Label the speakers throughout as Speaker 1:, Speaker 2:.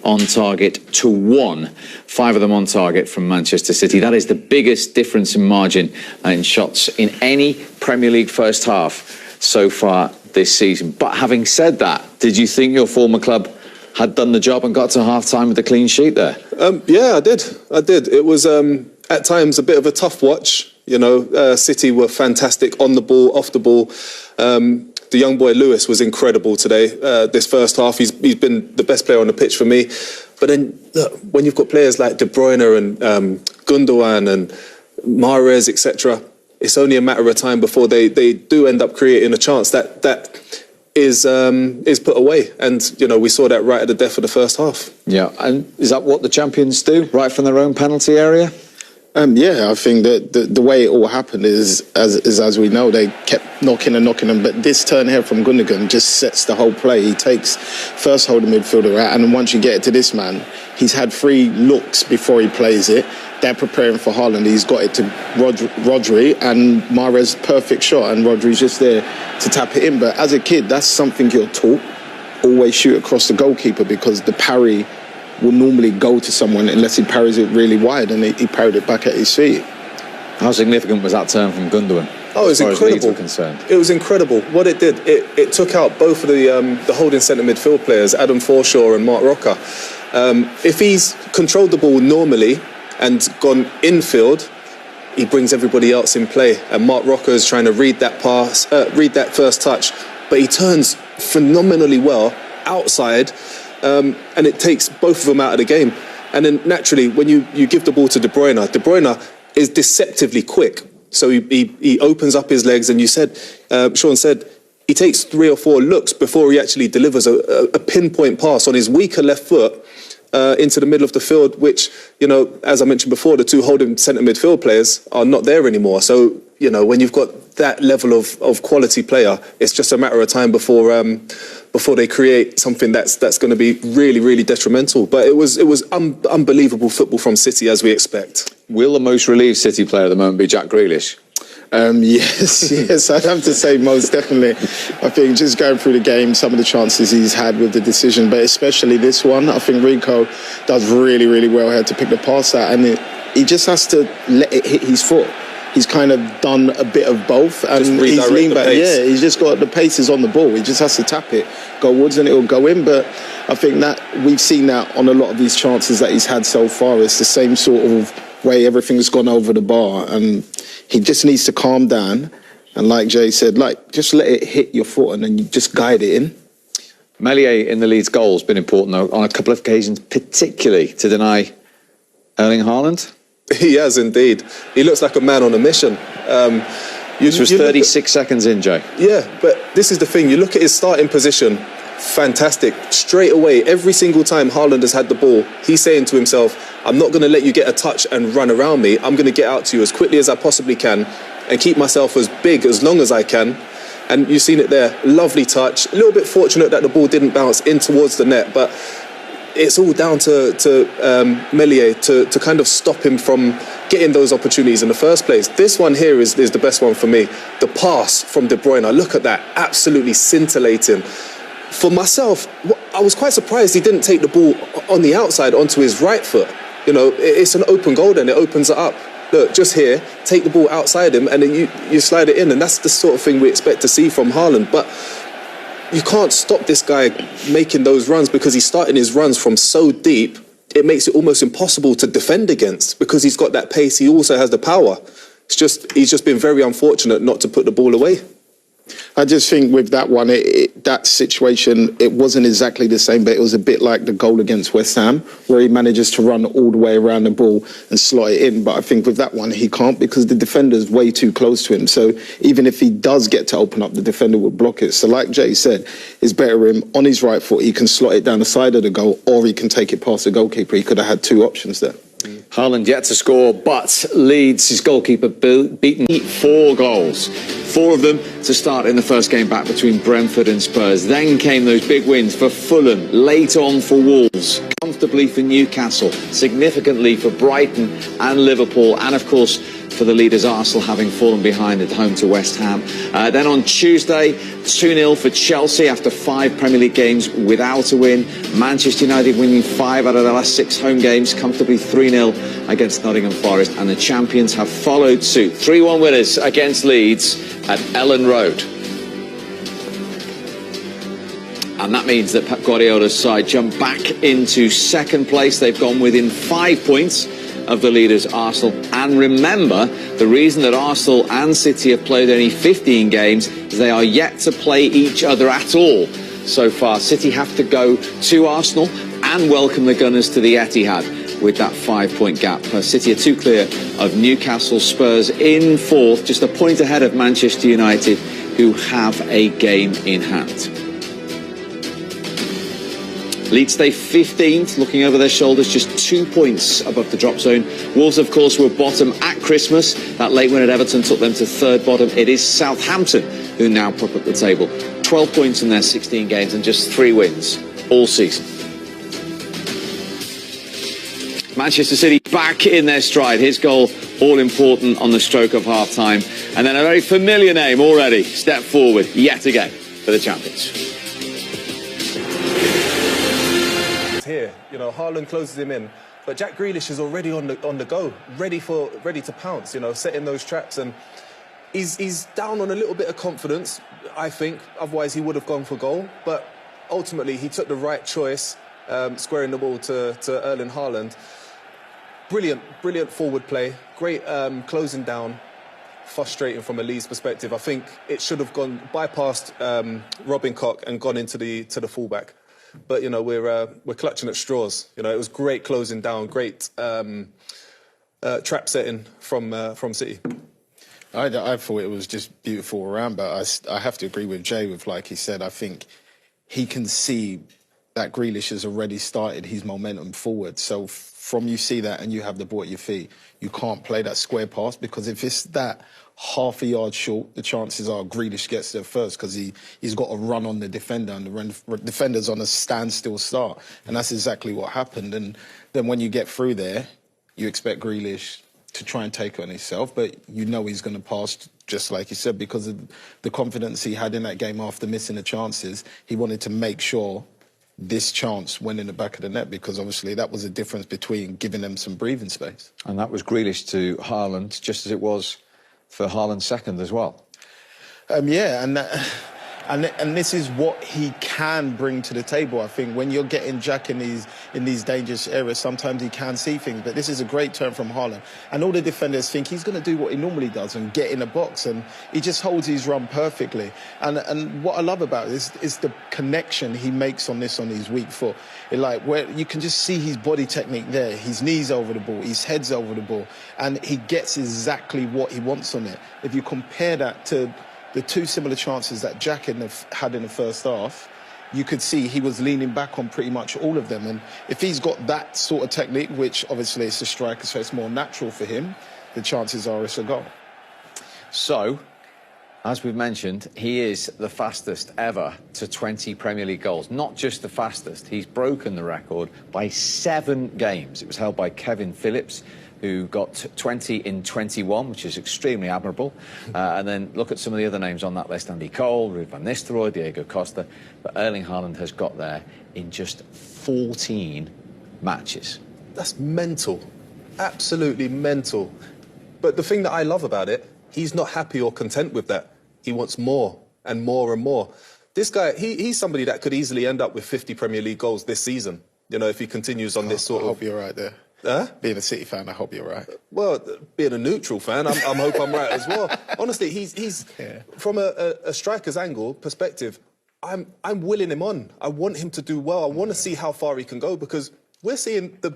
Speaker 1: on target to 1. 5 of them on target from Manchester City. That is the biggest difference in margin in shots in any Premier League first half so far this season. But having said that, did you think your former club had done the job and got to half-time with a clean sheet there?
Speaker 2: Yeah, I did. It was, at times, a bit of a tough watch. You know, City were fantastic on the ball, off the ball. The young boy Lewis was incredible today. This first half, he's been the best player on the pitch for me. But then, look, when you've got players like De Bruyne and Gundogan and Mahrez, etc., it's only a matter of time before they do end up creating a chance that is put away. And, you know, we saw that right at the death of the first half.
Speaker 1: Yeah, and is that what the champions do, right from their own penalty area?
Speaker 3: Yeah, I think that the way it all happened is as we know, they kept knocking them. But this turn here from Gundogan just sets the whole play. He takes first hold the midfielder out, and then once you get it to this man, he's had 3 looks before he plays it. They're preparing for Haaland. He's got it to Rodri, and Mahrez, perfect shot, and Rodri's just there to tap it in. But as a kid, that's something you're taught. Always shoot across the goalkeeper, because the parry will normally go to someone unless he parries it really wide, and he parried it back at his feet.
Speaker 1: How significant was that turn from Gundogan?
Speaker 2: Oh, it was incredible. It was incredible. What it did, it took out both of the holding centre midfield players, Adam Forshaw and Mark Roca. If he's controlled the ball normally and gone infield, he brings everybody else in play. And Mark Roca is trying to read that pass, read that first touch, but he turns phenomenally well outside. And it takes both of them out of the game. And then naturally, when you give the ball to De Bruyne is deceptively quick. So he opens up his legs, and Sean said, he takes 3 or 4 looks before he actually delivers a pinpoint pass on his weaker left foot into the middle of the field, which, you know, as I mentioned before, the 2 holding centre midfield players are not there anymore. So, you know, when you've got that level of quality player, it's just a matter of time before they create something that's going to be really, really detrimental. But it was unbelievable football from City, as we expect.
Speaker 1: Will the most relieved City player at the moment be Jack Grealish?
Speaker 3: Yes, I'd have to say most definitely. I think just going through the game, some of the chances he's had with the decision, but especially this one, I think Rico does really, really well here to pick the pass out, and he just has to let it hit his foot. He's kind of done a bit of both, and he's leaned back. Yeah, he's just got the paces on the ball. He just has to tap it, go woods, and it'll go in. But I think that we've seen that on a lot of these chances that he's had so far. It's the same sort of way everything's gone over the bar, and he just needs to calm down. And like Jay said, just let it hit your foot, and then you just guide it in.
Speaker 1: Meslier in the Leeds goal has been important, though, on a couple of occasions, particularly to deny Erling Haaland.
Speaker 2: He has indeed. He looks like a man on a mission.
Speaker 1: This was 36 seconds in, Jay.
Speaker 2: Yeah, but this is the thing. You look at his starting position, fantastic. Straight away, every single time Haaland has had the ball, he's saying to himself, I'm not going to let you get a touch and run around me. I'm going to get out to you as quickly as I possibly can and keep myself as big as long as I can. And you've seen it there. Lovely touch. A little bit fortunate that the ball didn't bounce in towards the net, but it's all down to Meslier to kind of stop him from getting those opportunities in the first place. This one here is the best one for me. The pass from De Bruyne, look at that, absolutely scintillating. For myself, I was quite surprised he didn't take the ball on the outside onto his right foot. You know, it's an open goal then, it opens it up. Look, just here, take the ball outside him, and then you slide it in, and that's the sort of thing we expect to see from Haaland. But you can't stop this guy making those runs, because he's starting his runs from so deep, it makes it almost impossible to defend against, because he's got that pace, he also has the power. He's just been very unfortunate not to put the ball away.
Speaker 3: I just think with that one, that situation, it wasn't exactly the same, but it was a bit like the goal against West Ham, where he manages to run all the way around the ball and slot it in. But I think with that one, he can't, because the defender's way too close to him. So even if he does get to open up, the defender will block it. So like Jay said, it's better him on his right foot. He can slot it down the side of the goal, or he can take it past the goalkeeper. He could have had 2 options there.
Speaker 1: Haaland yet to score, but Leeds, his goalkeeper, beaten 4 goals. 4 of them to start in the first game back between Brentford and Spurs. Then came those big wins for Fulham, late on for Wolves, comfortably for Newcastle, significantly for Brighton and Liverpool, and of course for the leaders Arsenal, having fallen behind at home to West Ham. Then on Tuesday, 2-0 for Chelsea after 5 Premier League games without a win. Manchester United winning 5 out of their last 6 home games, comfortably 3-0 against Nottingham Forest. And the champions have followed suit. 3-1 winners against Leeds at Ellen Road. And that means that Pep Guardiola's side jump back into second place. They've gone within 5 points of the leaders Arsenal. And remember, the reason that Arsenal and City have played only 15 games is they are yet to play each other at all so far. City have to go to Arsenal and welcome the Gunners to the Etihad with that 5-point gap. City are 2 clear of Newcastle, Spurs in 4th, just a point ahead of Manchester United, who have a game in hand. Leeds stay 15th, looking over their shoulders, just 2 points above the drop zone. Wolves, of course, were bottom at Christmas. That late win at Everton took them to 3rd bottom. It is Southampton who now prop up the table. 12 points in their 16 games and just 3 wins all season. Manchester City back in their stride. His goal, all important on the stroke of half-time. And then a very familiar name already stepped forward yet again for the champions.
Speaker 2: Here, you know, Haaland closes him in, but Jack Grealish is already on the go, ready to pounce, you know, setting those traps, and he's down on a little bit of confidence, I think. Otherwise, he would have gone for goal, but ultimately he took the right choice, squaring the ball to Erling Haaland. Brilliant forward play, great closing down. Frustrating from a Leeds perspective. I think it should have bypassed Robin Koch and gone into the fullback. But, you know, we're clutching at straws. You know, it was great closing down, great trap setting from City.
Speaker 3: I thought it was just beautiful around, but I have to agree with Jay with, like he said, I think he can see that Grealish has already started his momentum forward. So from you see that and you have the ball at your feet, you can't play that square pass, because if it's that half a yard short, the chances are Grealish gets there first, because he's got to run on the defender, and the defender's on a standstill start. And that's exactly what happened. And then when you get through there, you expect Grealish to try and take it on himself, but you know he's going to pass, just like you said, because of the confidence he had in that game after missing the chances. He wanted to make sure this chance went in the back of the net, because obviously that was a difference between giving them some breathing space.
Speaker 4: And that was Grealish to Haaland, just as it was for Haaland's second as well.
Speaker 3: Yeah, and this is what he can bring to the table. I think when you're getting Jack in these dangerous areas, sometimes he can see things. But this is a great turn from Haaland, and all the defenders think he's going to do what he normally does and get in a box, and he just holds his run perfectly. And what I love about this is the connection he makes on his weak foot. Where you can just see his body technique there, his knees over the ball, his head's over the ball, and he gets exactly what he wants on it. If you compare that to the 2 similar chances that Jack had in the first half, you could see he was leaning back on pretty much all of them. And if he's got that sort of technique, which obviously it's a striker, so it's more natural for him, the chances are it's a goal.
Speaker 1: So, as we've mentioned, he is the fastest ever to 20 Premier League goals. Not just the fastest, he's broken the record by 7 games. It was held by Kevin Phillips, who got 20 in 21, which is extremely admirable. And then look at some of the other names on that list: Andy Cole, Ruud van Nistelrooy, Diego Costa. But Erling Haaland has got there in just 14 matches.
Speaker 2: That's mental. Absolutely mental. But the thing that I love about it, he's not happy or content with that. He wants more and more and more. This guy, he's somebody that could easily end up with 50 Premier League goals this season, you know, if he continues on this sort of...
Speaker 3: I hope you're right there. Being a City fan, I hope you're right.
Speaker 2: Well, being a neutral fan, I hope I'm right as well. Honestly, he's from a striker's angle perspective, I'm willing him on. I want him to do well. I want to see how far he can go, because we're seeing the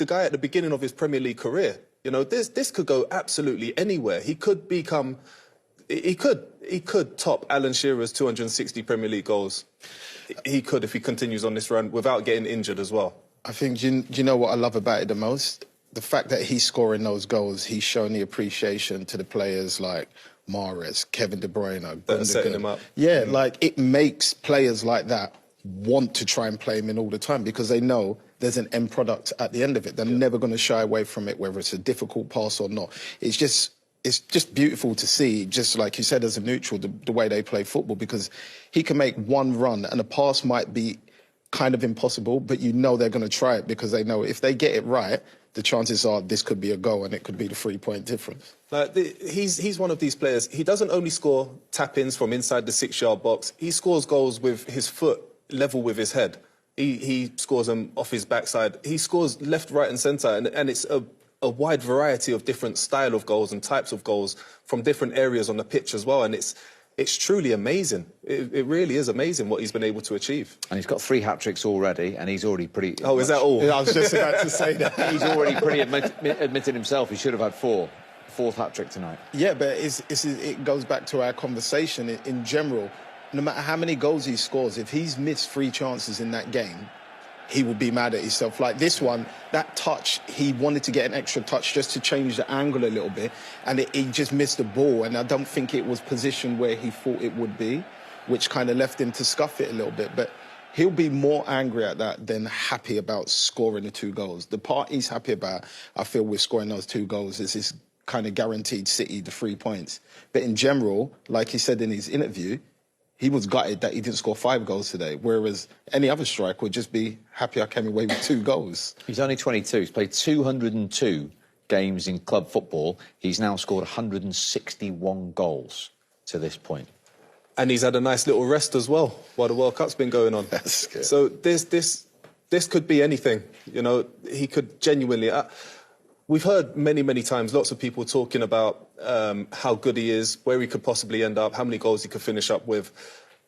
Speaker 2: guy at the beginning of his Premier League career. You know, this could go absolutely anywhere. He could become... He could top Alan Shearer's 260 Premier League goals. He could, if he continues on this run without getting injured as well.
Speaker 3: I think, do you know what I love about it the most? The fact that he's scoring those goals, he's showing the appreciation to the players like Mahrez, Kevin De Bruyne,
Speaker 2: That setting him up.
Speaker 3: Yeah, like, it makes players like that want to try and play him in all the time because they know there's an end product at the end of it. They're never going to shy away from it, whether it's a difficult pass or not. It's just beautiful to see, just like you said, as a neutral, the way they play football, because he can make one run and a pass might be kind of impossible, but you know they're going to try it because they know if they get it right, the chances are this could be a goal and it could be the 3-point difference.
Speaker 2: He's one of these players. He doesn't only score tap-ins from inside the 6-yard box. He scores goals with his foot level with his head. He scores them off his backside. He scores left, right and centre, and it's a wide variety of different style of goals and types of goals from different areas on the pitch as well. And it's truly amazing. It really is amazing what he's been able to achieve.
Speaker 4: And he's got 3 hat-tricks already, and he's already pretty...
Speaker 2: Oh, is that all?
Speaker 3: Yeah, I was just about to say that.
Speaker 4: He's already pretty admitted himself he should have had 4. 4th hat-trick tonight.
Speaker 3: Yeah, but it goes back to our conversation in general. No matter how many goals he scores, if he's missed 3 chances in that game, he will be mad at himself. Like this one, that touch, he wanted to get an extra touch just to change the angle a little bit, and he just missed the ball, and I don't think it was positioned where he thought it would be, which kind of left him to scuff it a little bit. But he'll be more angry at that than happy about scoring the 2 goals. The part he's happy about, I feel, with scoring those 2 goals is this kind of guaranteed City the 3 points. But in general, like he said in his interview, he was gutted that he didn't score 5 goals today, whereas any other striker would just be happy I came away with 2 goals.
Speaker 4: He's only 22. He's played 202 games in club football. He's now scored 161 goals to this point.
Speaker 2: And he's had a nice little rest as well while the World Cup's been going on.
Speaker 3: That's good.
Speaker 2: So this could be anything. You know, he could genuinely... We've heard many times lots of people talking about how good he is, where he could possibly end up, how many goals he could finish up with.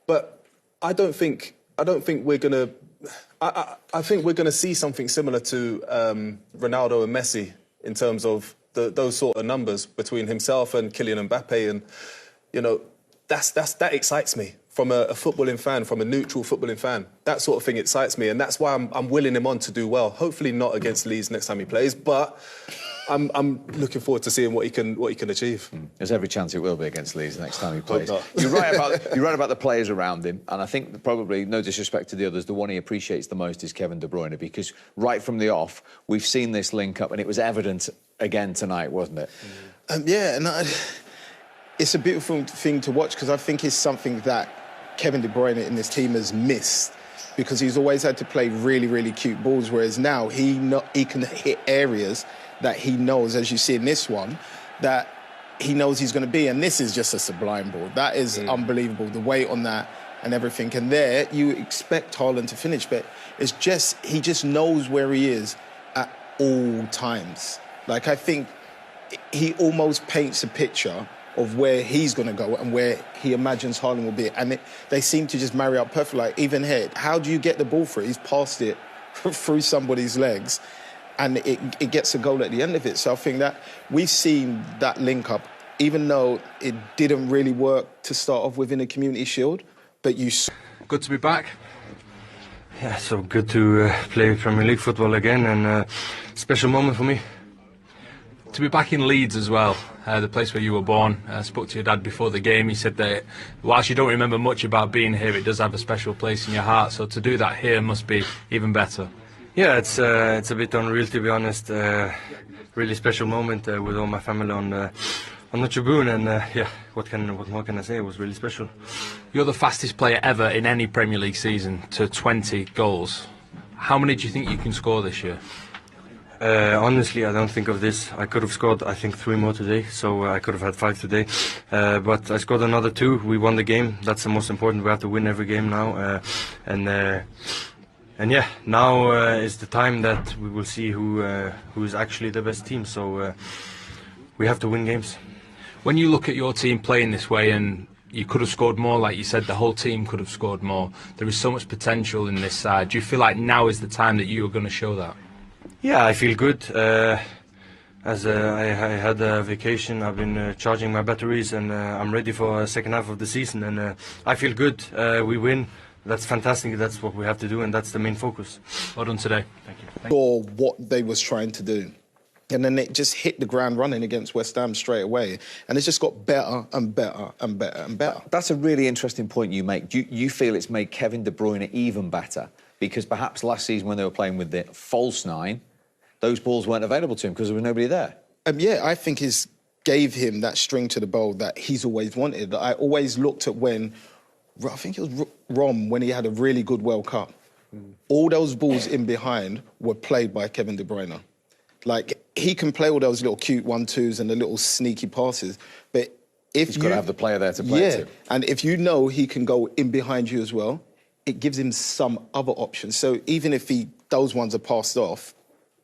Speaker 2: But I don't think we're gonna. I think we're gonna see something similar to Ronaldo and Messi in terms of those sort of numbers between himself and Kylian Mbappe, and you know that excites me from a footballing fan, from a neutral footballing fan. That sort of thing excites me, and that's why I'm willing him on to do well. Hopefully not against Leeds next time he plays, but I'm looking forward to seeing what he can achieve.
Speaker 4: There's every chance it will be against Leeds next time he plays. You're right about the players around him, and I think probably, no disrespect to the others, the one he appreciates the most is Kevin De Bruyne, because right from the off we've seen this link up, and it was evident again tonight, wasn't it?
Speaker 3: Yeah, and it's a beautiful thing to watch, because I think it's something that Kevin De Bruyne in this team has missed, because he's always had to play really cute balls, whereas now he can hit areas that he knows, as you see in this one, that he knows he's going to be. And this is just a sublime ball. That is unbelievable, the weight on that and everything. And there, you expect Haaland to finish, but it's just, he just knows where he is at all times. Like, I think he almost paints a picture of where he's going to go and where he imagines Haaland will be. And they seem to just marry up perfectly. Like, even here, how do you get the ball through? He's passed it through somebody's legs, and it gets a goal at the end of it. So I think that we've seen that link up, even though it didn't really work to start off with in the Community Shield, but you...
Speaker 5: Good to be back.
Speaker 6: Yeah, so good to play Premier League football again, and special moment for me.
Speaker 5: To be back in Leeds as well, the place where you were born. I spoke to your dad before the game. He said that whilst you don't remember much about being here, it does have a special place in your heart. So to do that here must be even better.
Speaker 6: Yeah, it's a bit unreal, to be honest. Really special moment with all my family on the tribune, and yeah, what more can I say? It was really special.
Speaker 5: You're the fastest player ever in any Premier League season to 20 goals. How many do you think you can score this year?
Speaker 6: Honestly, I don't think of this. I could have scored, I think, 3 more today, so I could have had 5 today. But I scored another 2. We won the game. That's the most important. We have to win every game now. And yeah, now is the time that we will see who is actually the best team. So we have to win games.
Speaker 5: When you look at your team playing this way, and you could have scored more, like you said, the whole team could have scored more. There is so much potential in this side. Do you feel like now is the time that you are going to show that?
Speaker 6: Yeah, I feel good. As I had a vacation, I've been charging my batteries, and I'm ready for the second half of the season. And I feel good. We win. That's fantastic. That's what we have to do, and that's the main focus.
Speaker 5: Well done today.
Speaker 6: Thank you.
Speaker 3: Or what they was trying to do. And then it just hit the ground running against West Ham straight away. And it's just got better and better and better and better.
Speaker 4: That's a really interesting point you make. Do you feel it's made Kevin De Bruyne even better? Because perhaps last season when they were playing with the false nine, those balls weren't available to him because there was nobody there.
Speaker 3: Yeah, I think it's gave him that string to the bow that he's always wanted. I always looked at when, I think it was Rom, when he had a really good World Cup. All those balls in behind were played by Kevin De Bruyne. Like, he can play all those little cute 1-2s and the little sneaky passes, but if
Speaker 4: He's got to have the player there to play it to.
Speaker 3: And if you know he can go in behind you as well, it gives him some other options. So even if those ones are blocked off,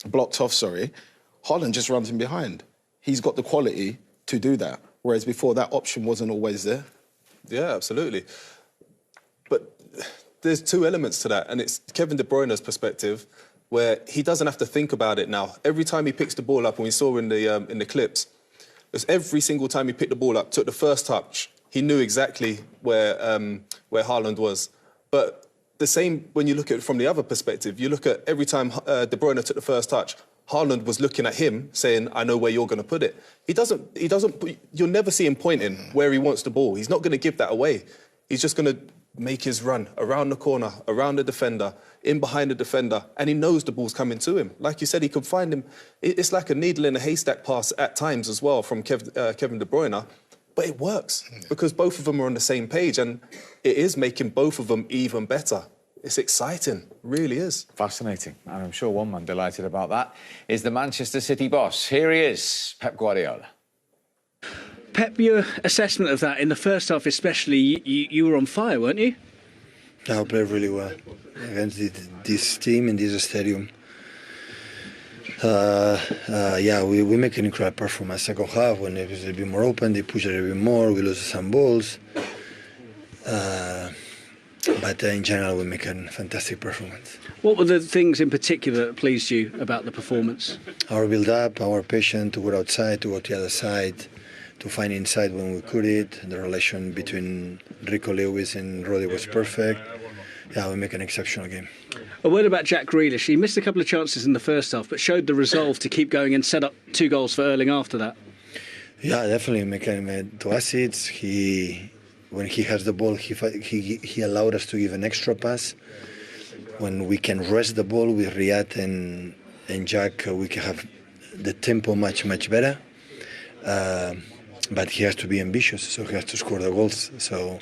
Speaker 3: Haaland just runs in behind. He's got the quality to do that, whereas before that option wasn't always there.
Speaker 2: Yeah, absolutely. But there's two elements to that, and it's Kevin De Bruyne's perspective, where he doesn't have to think about it now. Every time he picks the ball up, and we saw in the clips, every single time he picked the ball up, took the first touch, he knew exactly where Haaland was. But the same when you look at it from the other perspective, you look at every time De Bruyne took the first touch, Haaland was looking at him, saying, "I know where you're going to put it." He doesn't. You'll never see him pointing where he wants the ball. He's not going to give that away. He's just going to make his run around the corner, around the defender, in behind the defender, and he knows the ball's coming to him. Like you said, he can find him. It's like a needle in a haystack pass at times as well from Kevin De Bruyne, but it works because both of them are on the same page, and it is making both of them even better. It's exciting, really is.
Speaker 4: Fascinating, and I'm sure one man delighted about that is the Manchester City boss. Here he is, Pep Guardiola.
Speaker 7: Pep, your assessment of that in the first half especially, you were on fire, weren't you?
Speaker 8: I played really well against this team in this stadium. We make an incredible performance. Second half, when it was a bit more open, they pushed a little bit more, we lost some balls. But in general, we make a fantastic performance.
Speaker 7: What were the things in particular that pleased you about the performance?
Speaker 8: Our build-up, our patience to go outside, to go to the other side, to find inside when we could it. The relation between Rico Lewis and Rodri was perfect. Yeah, we make an exceptional game.
Speaker 7: A word about Jack Grealish. He missed a couple of chances in the first half, but showed the resolve to keep going and set up 2 goals for Erling after that.
Speaker 8: Yeah, definitely. Making 2 assists. When he has the ball, he allowed us to give an extra pass. When we can rest the ball with Riyad and Jack, we can have the tempo much better. But he has to be ambitious, so he has to score the goals. So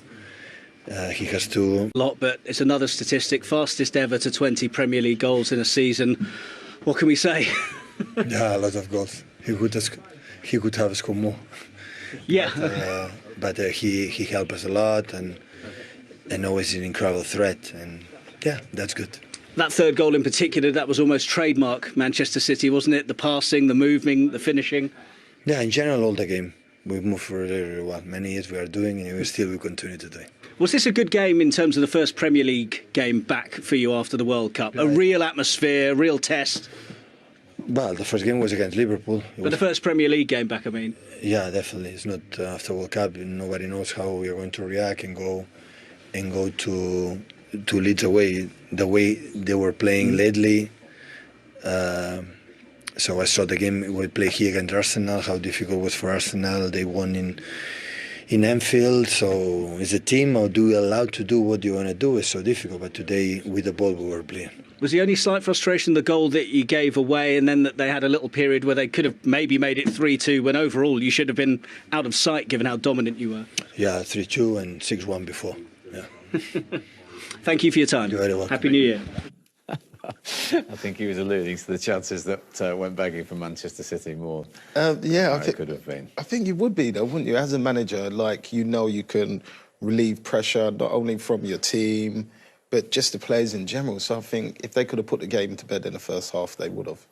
Speaker 8: he has to.
Speaker 7: A lot, but it's another statistic: fastest ever to 20 Premier League goals in a season. What can we say?
Speaker 8: Yeah, a lot of goals. He could have scored more.
Speaker 7: Yeah.
Speaker 8: But he helped us a lot and always an incredible threat. And yeah, that's good.
Speaker 7: That third goal in particular, that was almost trademark Manchester City, wasn't it? The passing, the moving, the finishing.
Speaker 8: Yeah, in general, all the game. We've moved for many years we are doing, and we continue to do it.
Speaker 7: Was this a good game in terms of the first Premier League game back for you after the World Cup? A real atmosphere, a real test?
Speaker 8: Well, the first game was against Liverpool.
Speaker 7: But the first Premier League game back, I mean.
Speaker 8: Yeah, definitely. It's not after World Cup. Nobody knows how we are going to react and go to Leeds away the way they were playing lately. So I saw the game we play here against Arsenal, how difficult it was for Arsenal. They won in Anfield. So as a team, how do you allow to do what you want to do is so difficult. But today, with the ball, we were playing.
Speaker 7: Was the only slight frustration the goal that you gave away, and then that they had a little period where they could have maybe made it 3-2, when overall you should have been out of sight given how dominant you were?
Speaker 8: Yeah, 3-2 and 6-1 before. Yeah.
Speaker 7: Thank you for your time.
Speaker 8: You're very welcome.
Speaker 7: Happy New Year.
Speaker 4: I think he was alluding to the chances that went begging from Manchester City more.
Speaker 3: I think
Speaker 4: could have been.
Speaker 3: I think you would be, though, wouldn't you? As a manager, you can relieve pressure not only from your team, but just the players in general. So I think if they could have put the game to bed in the first half, they would have.